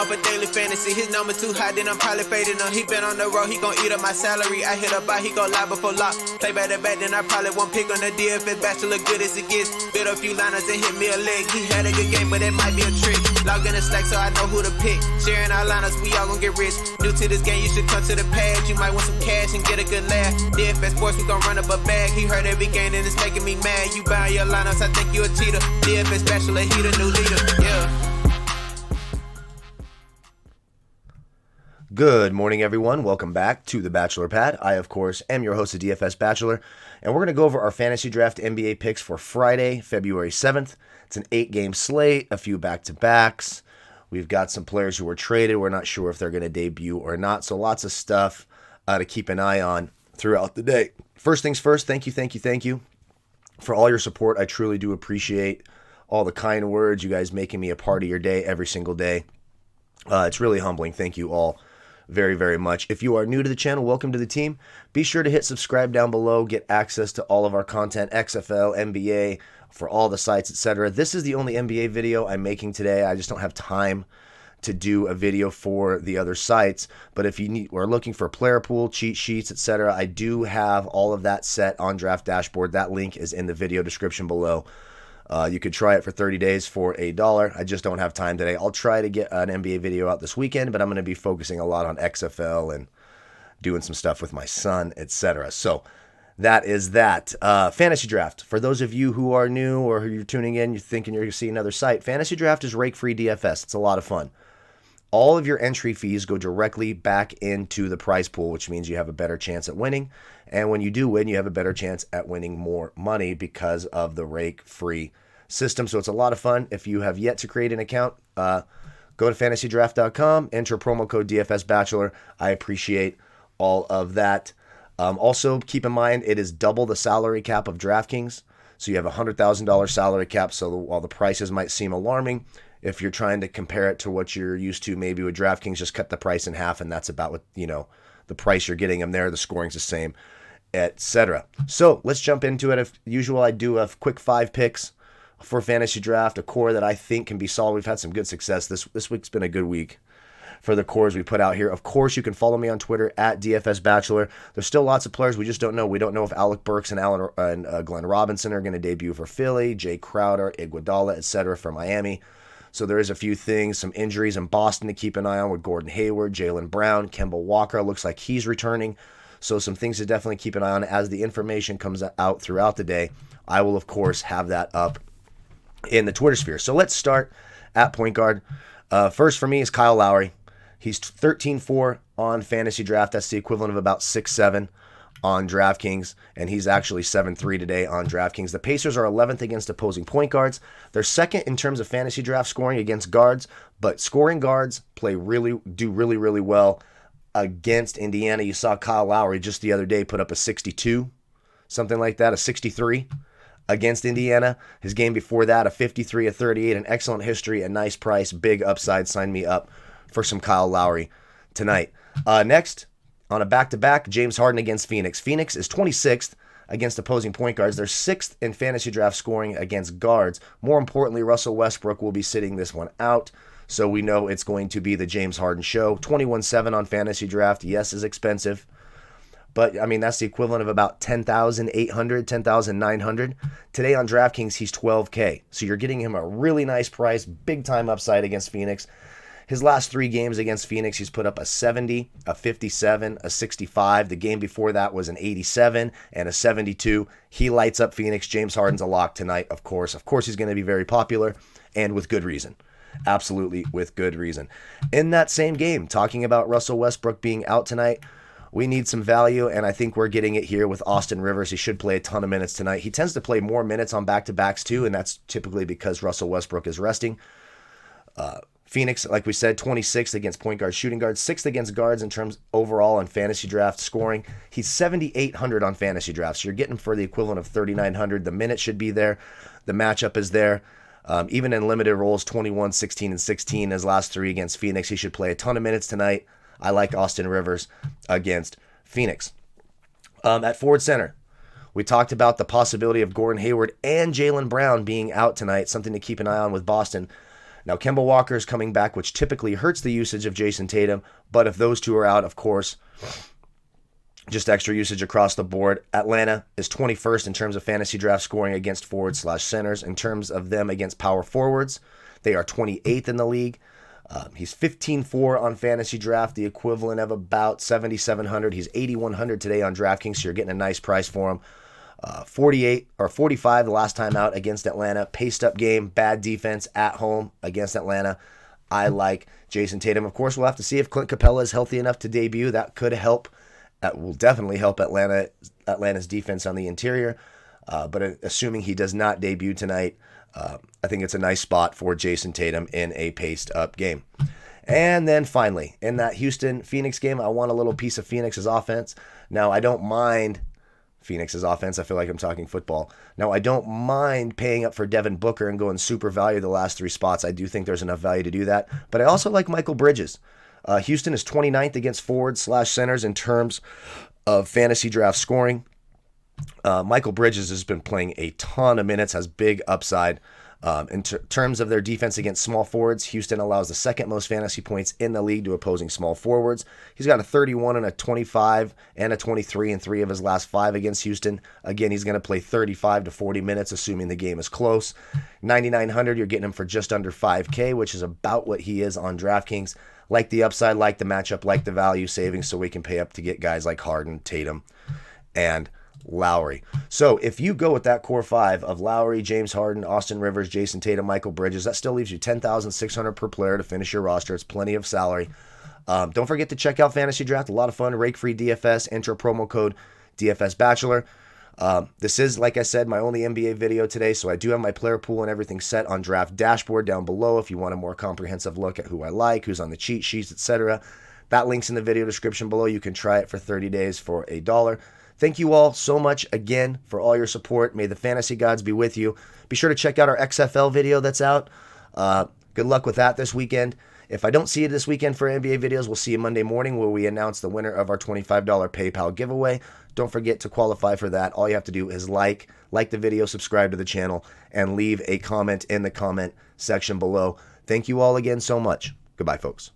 for daily fantasy. His number too high, then I'm probably fading him. He been on the road, he gon' eat up my salary. I hit up by, he gon' lie before lock. Play back to back, then I probably won't pick on the DFS bachelor, good as it gets. Build a few liners and hit me a leg. He had a good game, but it might be a trick. Log in the Slack so I know who to pick. Sharing our liners, we all gon' get rich. New to this game, you should come to the pad. You might want some cash and get a good laugh. DFS sports, we gon' run up a bag. He heard every game and it's making me mad. You buying your lineups, I think you a cheater. DFS bachelor, he the new leader. Yeah. Good morning, everyone. Welcome back to the Bachelor Pad. I, of course, am your host of DFS Bachelor, and we're going to go over our Fantasy Draft NBA picks for Friday, February 7th. It's an 8-game slate, a few back-to-backs. We've got some players who were traded. We're not sure if they're going to debut or not, so lots of stuff to keep an eye on throughout the day. First things first, thank you for all your support. I truly do appreciate all the kind words, you guys making me a part of your day every single day. It's really humbling. Thank you all very, very much. If you are new to the channel, welcome to the team. Be sure to hit subscribe down below, get access to all of our content, XFL, NBA, for all the sites, etc. This is the only NBA video I'm making today. I just don't have time to do a video for the other sites. But if you are looking for player pool, cheat sheets, etc., I do have all of that set on Draft Dashboard. That link is in the video description below. You could try it for 30 days for $1. I just don't have time today. I'll try to get an NBA video out this weekend, but I'm going to be focusing a lot on XFL and doing some stuff with my son, etc. So that is that. Fantasy Draft. For those of you who are new or who you're tuning in, you're thinking you're going to see another site, Fantasy Draft is rake-free DFS. It's a lot of fun. All of your entry fees go directly back into the prize pool, which means you have a better chance at winning. And when you do win, you have a better chance at winning more money because of the rake-free system. So it's a lot of fun. If you have yet to create an account, go to FantasyDraft.com, enter promo code DFS Bachelor. I appreciate all of that. Also, keep in mind, it is double the salary cap of DraftKings. So you have a $100,000 salary cap. So while the prices might seem alarming, if you're trying to compare it to what you're used to, maybe with DraftKings, just cut the price in half, and that's about what, the price you're getting them there. The scoring's the same, etc. So let's jump into it. As usual, I do a quick 5 picks for Fantasy Draft, a core that I think can be solid. We've had some good success. This week's been a good week for the cores we put out here. Of course, you can follow me on Twitter at DFS Bachelor. There's still lots of players we just don't know. We don't know if Alec Burks and Glenn Robinson are going to debut for Philly, Jay Crowder, Iguodala, etc. for Miami. So there is a few things, some injuries in Boston to keep an eye on with Gordon Hayward, Jaylen Brown, Kemba Walker. Looks like he's returning. So some things to definitely keep an eye on as the information comes out throughout the day. I will, of course, have that up in the Twitter sphere. So let's start at point guard. First for me is Kyle Lowry. He's 13-4 on Fantasy Draft. That's the equivalent of about 6-7 on DraftKings, and he's actually 7-3 today on DraftKings. The Pacers are 11th against opposing point guards. They're second in terms of Fantasy Draft scoring against guards, but scoring guards do really well against Indiana. You saw Kyle Lowry just the other day put up a 62, something like that, a 63 against Indiana. His game before that, a 53, a 38, an excellent history, a nice price, big upside. Sign me up for some Kyle Lowry tonight. Next, on a back-to-back, James Harden against Phoenix. Phoenix is 26th against opposing point guards. They're 6th in Fantasy Draft scoring against guards. More importantly, Russell Westbrook will be sitting this one out, so we know it's going to be the James Harden show. 21-7 on Fantasy Draft, yes, is expensive, but, I mean, that's the equivalent of about $10,800, $10,900. Today on DraftKings, he's $12K, so you're getting him a really nice price, big-time upside against Phoenix. His last 3 games against Phoenix, he's put up a 70, a 57, a 65. The game before that was an 87 and a 72. He lights up Phoenix. James Harden's a lock tonight, of course. Of course, he's going to be very popular, and with good reason. Absolutely with good reason. In that same game, talking about Russell Westbrook being out tonight, we need some value, and I think we're getting it here with Austin Rivers. He should play a ton of minutes tonight. He tends to play more minutes on back-to-backs, too, and that's typically because Russell Westbrook is resting. Phoenix, like we said, 26th against point guard, shooting guards, 6th against guards in terms overall on Fantasy Draft scoring. He's 7,800 on Fantasy Draft, so you're getting him for the equivalent of 3,900. The minute should be there. The matchup is there. Even in limited roles, 21, 16, and 16 his last 3 against Phoenix. He should play a ton of minutes tonight. I like Austin Rivers against Phoenix. At forward center, we talked about the possibility of Gordon Hayward and Jaylen Brown being out tonight, something to keep an eye on with Boston. Now, Kemba Walker is coming back, which typically hurts the usage of Jason Tatum, but if those two are out, of course, just extra usage across the board. Atlanta is 21st in terms of fantasy draft scoring against forwards/centers. In terms of them against power forwards, they are 28th in the league. He's 15-4 on fantasy draft, the equivalent of about 7,700. He's 8,100 today on DraftKings, so you're getting a nice price for him. 48 or 45 the last time out against Atlanta. Paced up game, bad defense at home against Atlanta. I like Jason Tatum. Of course, we'll have to see if Clint Capella is healthy enough to debut. That could help. That will definitely help Atlanta's defense on the interior. But assuming he does not debut tonight, I think it's a nice spot for Jason Tatum in a paced up game. And then finally, in that Houston-Phoenix game, I want a little piece of Phoenix's offense. Now, I don't mind Phoenix's offense. I feel like I'm talking football. Now, I don't mind paying up for Devin Booker and going super value the last 3 spots. I do think there's enough value to do that. But I also like Michael Bridges. Houston is 29th against forwards/centers in terms of fantasy draft scoring. Michael Bridges has been playing a ton of minutes, has big upside. In terms of their defense against small forwards, Houston allows the second most fantasy points in the league to opposing small forwards. He's got a 31 and a 25 and a 23 in 3 of his last 5 against Houston. Again, he's going to play 35 to 40 minutes, assuming the game is close. 9,900, you're getting him for just under 5K, which is about what he is on DraftKings. Like the upside, like the matchup, like the value savings, so we can pay up to get guys like Harden, Tatum, and Lowry. So if you go with that core 5 of Lowry, James Harden, Austin Rivers, Jason Tatum, Michael Bridges, that still leaves you $10,600 per player to finish your roster. It's plenty of salary. Don't forget to check out Fantasy Draft. A lot of fun. Rake-free DFS. Enter promo code DFS Bachelor. This is, like I said, my only NBA video today, so I do have my player pool and everything set on Draft Dashboard down below if you want a more comprehensive look at who I like, who's on the cheat sheets, etc. That link's in the video description below. You can try it for 30 days for $1. Thank you all so much again for all your support. May the fantasy gods be with you. Be sure to check out our XFL video that's out. Good luck with that this weekend. If I don't see you this weekend for NBA videos, we'll see you Monday morning where we announce the winner of our $25 PayPal giveaway. Don't forget to qualify for that. All you have to do is like the video, subscribe to the channel, and leave a comment in the comment section below. Thank you all again so much. Goodbye, folks.